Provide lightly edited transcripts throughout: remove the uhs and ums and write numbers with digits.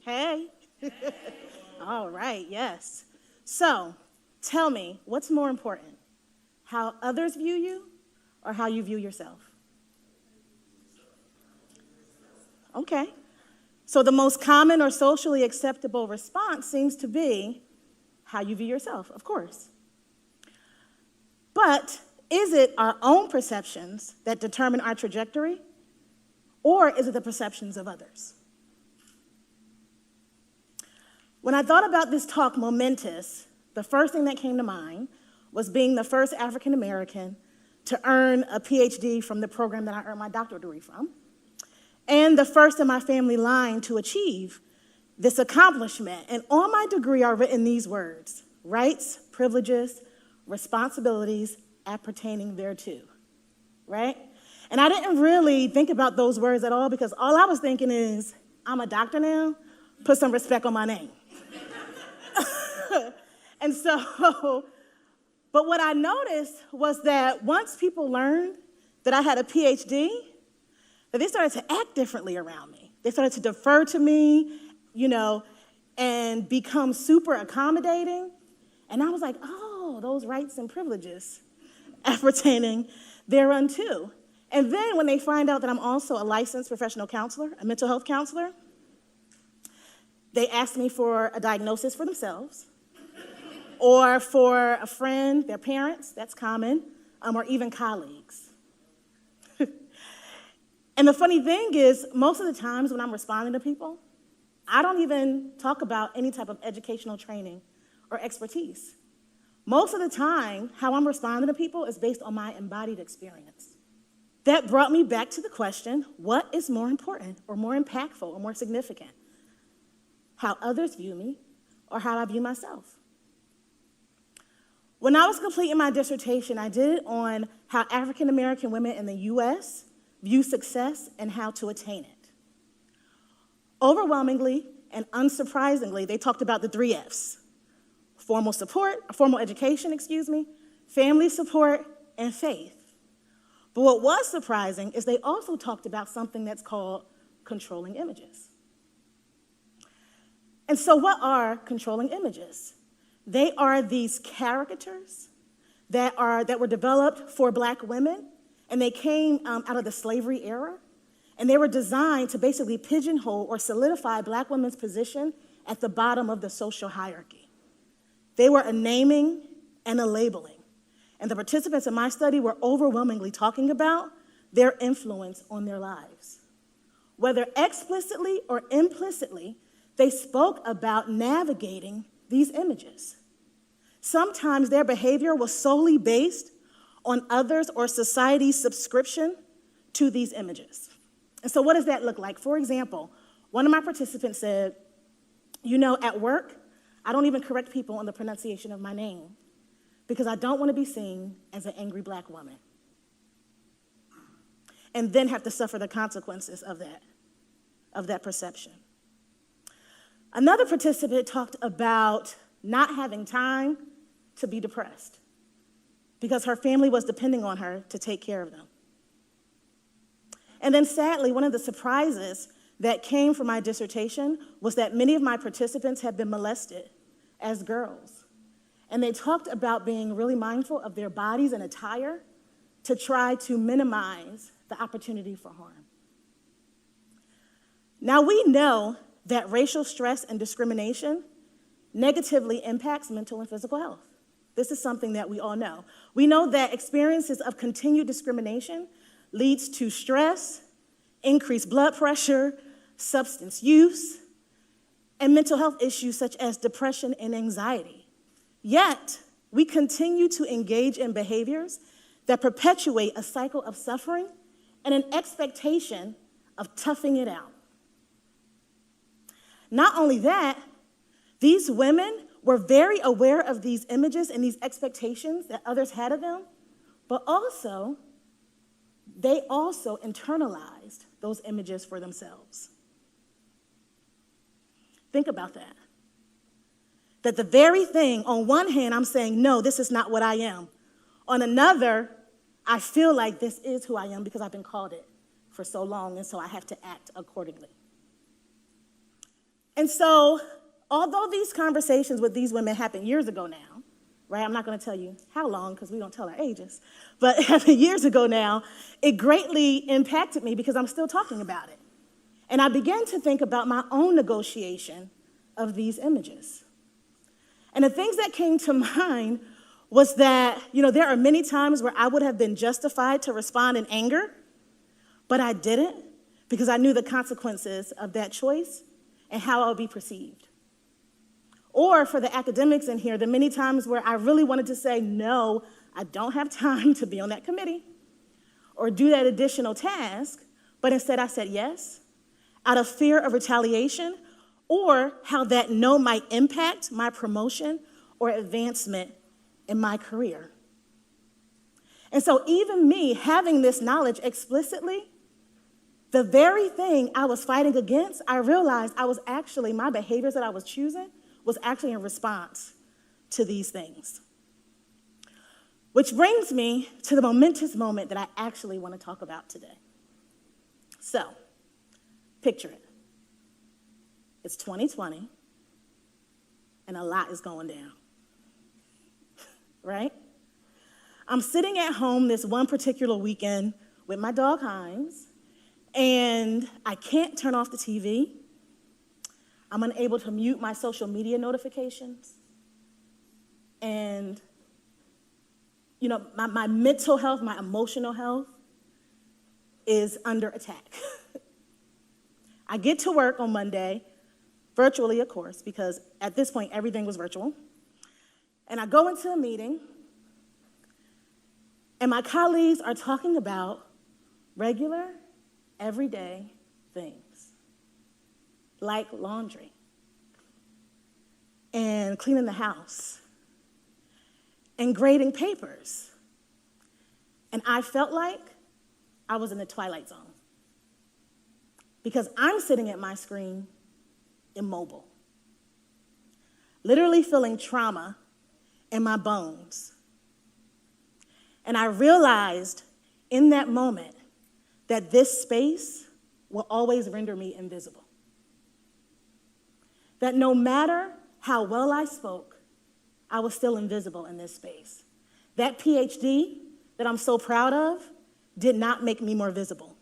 Hey. All right, yes. So, tell me, what's more important? How others view you or how you view yourself? Okay. So the most common or socially acceptable response seems to be how you view yourself, of course. But is it our own perceptions that determine our trajectory, or is it the perceptions of others? When I thought about this talk, momentous, the first thing that came to mind was being the first African American to earn a PhD from the program that I earned my doctorate degree from, and the first in my family line to achieve this accomplishment. And on my degree are written these words: rights, privileges, responsibilities appertaining thereto, right? And I didn't really think about those words at all because all I was thinking is, I'm a doctor now, put some respect on my name. And so, but what I noticed was that once people learned that I had a PhD, that they started to act differently around me. They started to defer to me, and become super accommodating. And I was like, oh, those rights and privileges appertaining thereunto. And then when they find out that I'm also a licensed professional counselor, a mental health counselor, they ask me for a diagnosis for themselves, or for a friend, their parents, that's common, or even colleagues. And the funny thing is, most of the times when I'm responding to people, I don't even talk about any type of educational training or expertise. Most of the time, how I'm responding to people is based on my embodied experience. That brought me back to the question, what is more important or more impactful or more significant? How others view me or how I view myself? When I was completing my dissertation, I did it on how African American women in the U.S. view success and how to attain it. Overwhelmingly and unsurprisingly, they talked about the 3 F's: formal education, family support, and faith. But what was surprising is they also talked about something that's called controlling images. And so what are controlling images? They are these caricatures that were developed for Black women, and they came out of the slavery era, and they were designed to basically pigeonhole or solidify Black women's position at the bottom of the social hierarchy. They were a naming and a labeling, and the participants in my study were overwhelmingly talking about their influence on their lives. Whether explicitly or implicitly, they spoke about navigating these images. Sometimes their behavior was solely based on others or society's subscription to these images. And so what does that look like? For example, one of my participants said, at work, I don't even correct people on the pronunciation of my name because I don't want to be seen as an angry Black woman and then have to suffer the consequences of that perception. Another participant talked about not having time to be depressed because her family was depending on her to take care of them. And then sadly, one of the surprises that came from my dissertation was that many of my participants had been molested as girls. And they talked about being really mindful of their bodies and attire to try to minimize the opportunity for harm. Now we know that racial stress and discrimination negatively impacts mental and physical health. This is something that we all know. We know that experiences of continued discrimination leads to stress, increased blood pressure, substance use, and mental health issues such as depression and anxiety. Yet, we continue to engage in behaviors that perpetuate a cycle of suffering and an expectation of toughing it out. Not only that, these women were very aware of these images and these expectations that others had of them, but they also internalized those images for themselves. Think about that. That the very thing, on one hand, I'm saying, no, this is not what I am. On another, I feel like this is who I am because I've been called it for so long, and so I have to act accordingly. And so, although these conversations with these women happened years ago now, right? I'm not going to tell you how long because we don't tell our ages, but it happened years ago now. It greatly impacted me because I'm still talking about it. And I began to think about my own negotiation of these images. And the things that came to mind was that, there are many times where I would have been justified to respond in anger, but I didn't because I knew the consequences of that choice and how I would be perceived. Or for the academics in here, the many times where I really wanted to say, no, I don't have time to be on that committee or do that additional task, but instead I said yes, out of fear of retaliation, or how that no might impact my promotion or advancement in my career. And so even me having this knowledge explicitly, the very thing I was fighting against, I realized my behaviors that I was choosing was actually in response to these things. Which brings me to the momentous moment that I actually want to talk about today. So, picture it. It's 2020, and a lot is going down, right? I'm sitting at home this one particular weekend with my dog Hines, and I can't turn off the TV. I'm unable to mute my social media notifications. And, my mental health, my emotional health is under attack. I get to work on Monday, virtually, of course, because at this point, everything was virtual. And I go into a meeting, and my colleagues are talking about regular, everyday things, like laundry and cleaning the house and grading papers. And I felt like I was in the Twilight Zone because I'm sitting at my screen immobile, literally feeling trauma in my bones. And I realized in that moment that this space will always render me invisible. That no matter how well I spoke, I was still invisible in this space. That PhD that I'm so proud of did not make me more visible.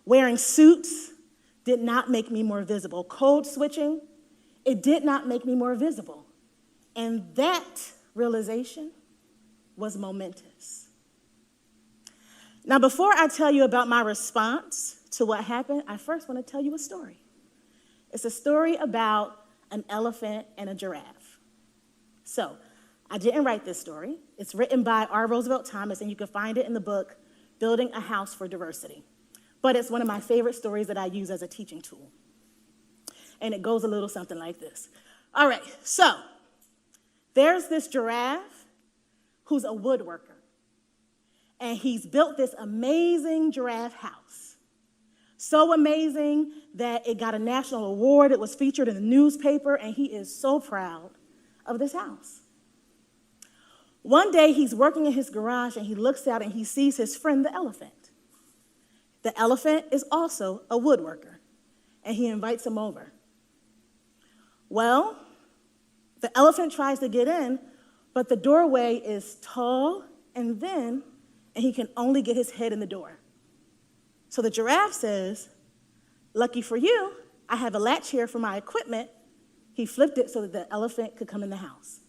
Wearing suits did not make me more visible. Code switching, it did not make me more visible. And that realization was momentous. Now, before I tell you about my response to what happened, I first want to tell you a story. It's a story about an elephant and a giraffe. So, I didn't write this story. It's written by R. Roosevelt Thomas, and you can find it in the book, Building a House for Diversity. But it's one of my favorite stories that I use as a teaching tool. And it goes a little something like this. All right, so there's this giraffe who's a woodworker. And he's built this amazing giraffe house. So amazing that it got a national award. It was featured in the newspaper, and he is so proud of this house. One day, he's working in his garage, and he looks out and he sees his friend, the elephant. The elephant is also a woodworker, and he invites him over. Well, the elephant tries to get in, but the doorway is tall and thin, and he can only get his head in the door. So the giraffe says, "Lucky for you, I have a latch here for my equipment." He flipped it so that the elephant could come in the house.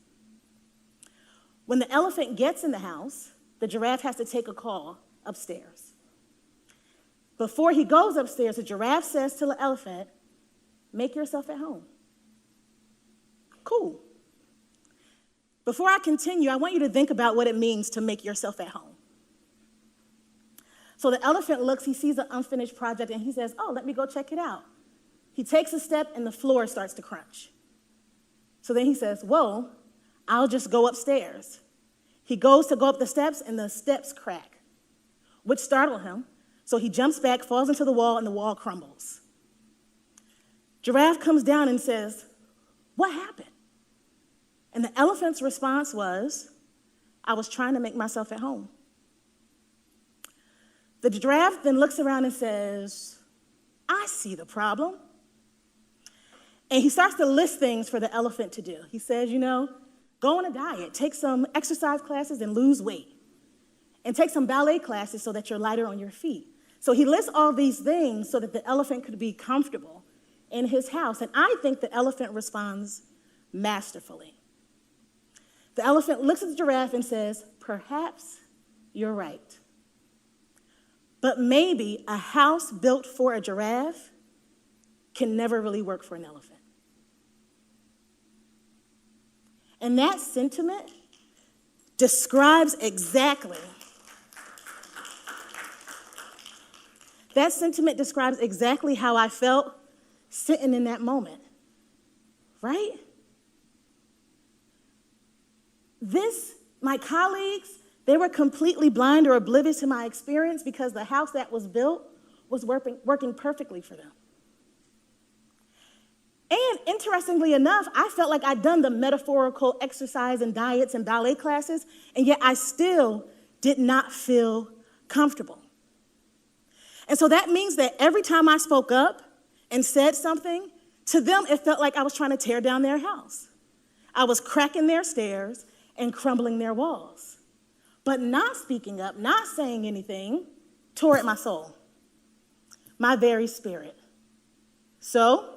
When the elephant gets in the house, the giraffe has to take a call upstairs. Before he goes upstairs, the giraffe says to the elephant, "Make yourself at home." Cool. Before I continue, I want you to think about what it means to make yourself at home. So the elephant looks, he sees an unfinished project, and he says, "Oh, let me go check it out." He takes a step, and the floor starts to crunch. So then he says, "Whoa, I'll just go upstairs." He goes to go up the steps, and the steps crack, which startled him. So he jumps back, falls into the wall, and the wall crumbles. Giraffe comes down and says, "What happened?" And the elephant's response was, "I was trying to make myself at home." The giraffe then looks around and says, "I see the problem." And he starts to list things for the elephant to do. He says, go on a diet, take some exercise classes and lose weight, and take some ballet classes so that you're lighter on your feet. So he lists all these things so that the elephant could be comfortable in his house. And I think the elephant responds masterfully. The elephant looks at the giraffe and says, perhaps you're right. But maybe a house built for a giraffe can never really work for an elephant. And that sentiment describes exactly how I felt sitting in that moment, right? My colleagues, they were completely blind or oblivious to my experience because the house that was built was working perfectly for them. And interestingly enough, I felt like I'd done the metaphorical exercise and diets and ballet classes, and yet I still did not feel comfortable. And so that means that every time I spoke up and said something, to them it felt like I was trying to tear down their house. I was cracking their stairs and crumbling their walls. But not speaking up, not saying anything, tore at my soul, my very spirit. So,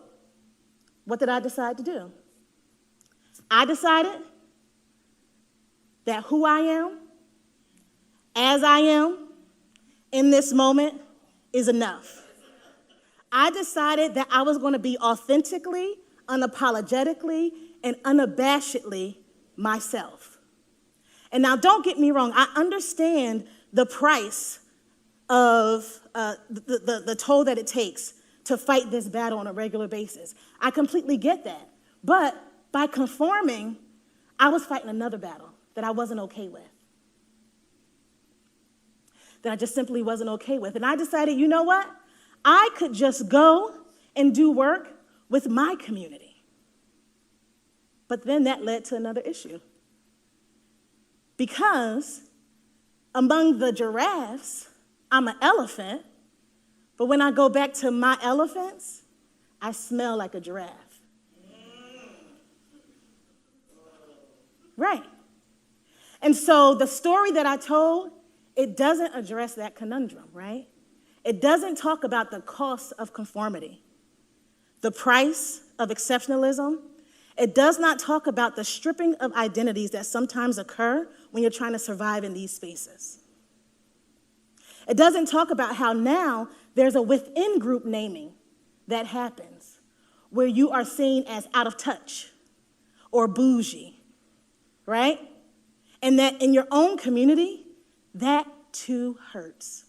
what did I decide to do? I decided that who I am, as I am, in this moment is enough. I decided that I was going to be authentically, unapologetically, and unabashedly myself. And now don't get me wrong, I understand the price of the toll that it takes to fight this battle on a regular basis. I completely get that. But by conforming, I was fighting another battle that I wasn't okay with. That I just simply wasn't okay with. And I decided, you know what? I could just go and do work with my community. But then that led to another issue. Because among the giraffes, I'm an elephant, but when I go back to my elephants, I smell like a giraffe. Right. And so the story that I told, it doesn't address that conundrum, right? It doesn't talk about the cost of conformity, the price of exceptionalism. It does not talk about the stripping of identities that sometimes occur when you're trying to survive in these spaces. It doesn't talk about how now there's a within-group naming that happens where you are seen as out of touch or bougie, right? And that in your own community, that too hurts.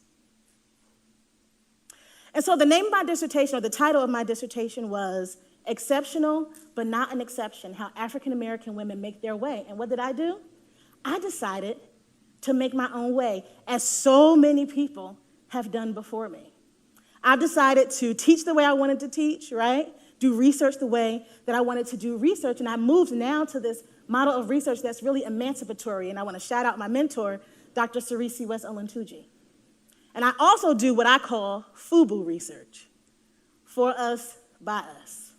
And so the name of my dissertation, or the title of my dissertation, was Exceptional But Not an Exception, How African American Women Make Their Way. And what did I do? I decided to make my own way, as so many people have done before me. I've decided to teach the way I wanted to teach, right? Do research the way that I wanted to do research. And I moved now to this model of research that's really emancipatory. And I want to shout out my mentor, Dr. Cerisi West Olentuji. And I also do what I call FUBU research, for us, by us.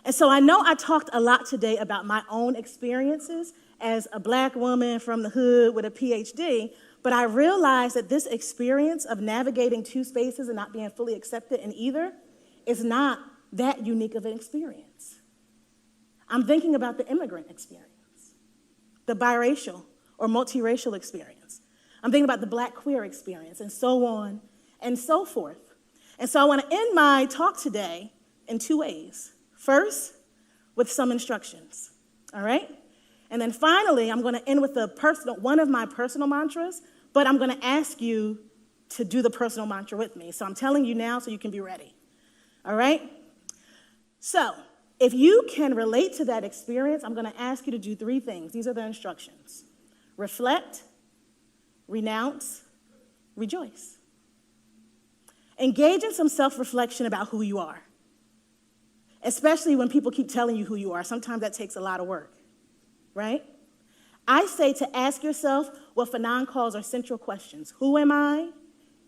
And so I know I talked a lot today about my own experiences as a Black woman from the hood with a PhD, but I realized that this experience of navigating two spaces and not being fully accepted in either is not that unique of an experience. I'm thinking about the immigrant experience, the biracial or multiracial experience. I'm thinking about the Black queer experience, and so on and so forth. And so I want to end my talk today in two ways. First, with some instructions, all right? And then finally, I'm going to end with one of my personal mantras, but I'm going to ask you to do the personal mantra with me. So I'm telling you now so you can be ready, all right? So if you can relate to that experience, I'm going to ask you to do three things. These are the instructions. Reflect, renounce, rejoice. Engage in some self-reflection about who you are, especially when people keep telling you who you are. Sometimes that takes a lot of work, right? I say to ask yourself what Fanon calls our central questions. Who am I?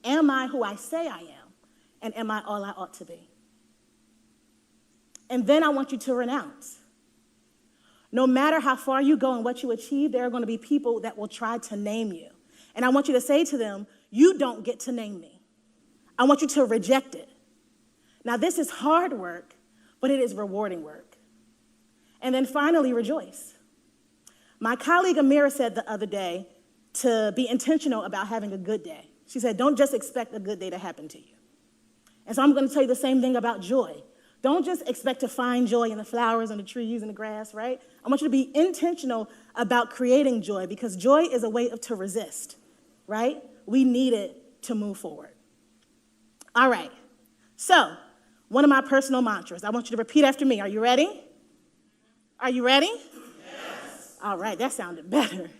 Am I who I say I am? And am I all I ought to be? And then I want you to renounce. No matter how far you go and what you achieve, there are going to be people that will try to name you. And I want you to say to them, you don't get to name me. I want you to reject it. Now, this is hard work, but it is rewarding work. And then finally, rejoice. My colleague Amira said the other day to be intentional about having a good day. She said, don't just expect a good day to happen to you. And so I'm going to tell you the same thing about joy. Don't just expect to find joy in the flowers and the trees and the grass, right? I want you to be intentional about creating joy, because joy is a way to resist, right? We need it to move forward. All right. So, one of my personal mantras. I want you to repeat after me. Are you ready? Are you ready? Yes. All right, that sounded better.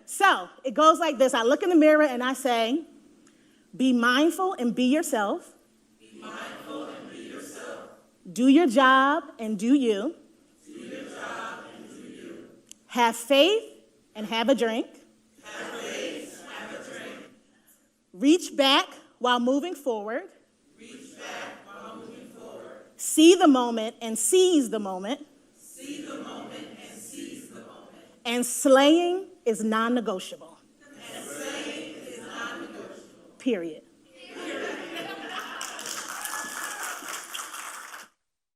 So, it goes like this. I look in the mirror and I say, be mindful and be yourself. Be mindful and be yourself. Do your job and do you. Do your job and do you. Have faith and have a drink. Have faith, have a drink. Reach back while moving forward. Reach back while moving forward. See the moment and seize the moment. See the moment and seize the moment. And slaying is non-negotiable. And slaying is non-negotiable. Period.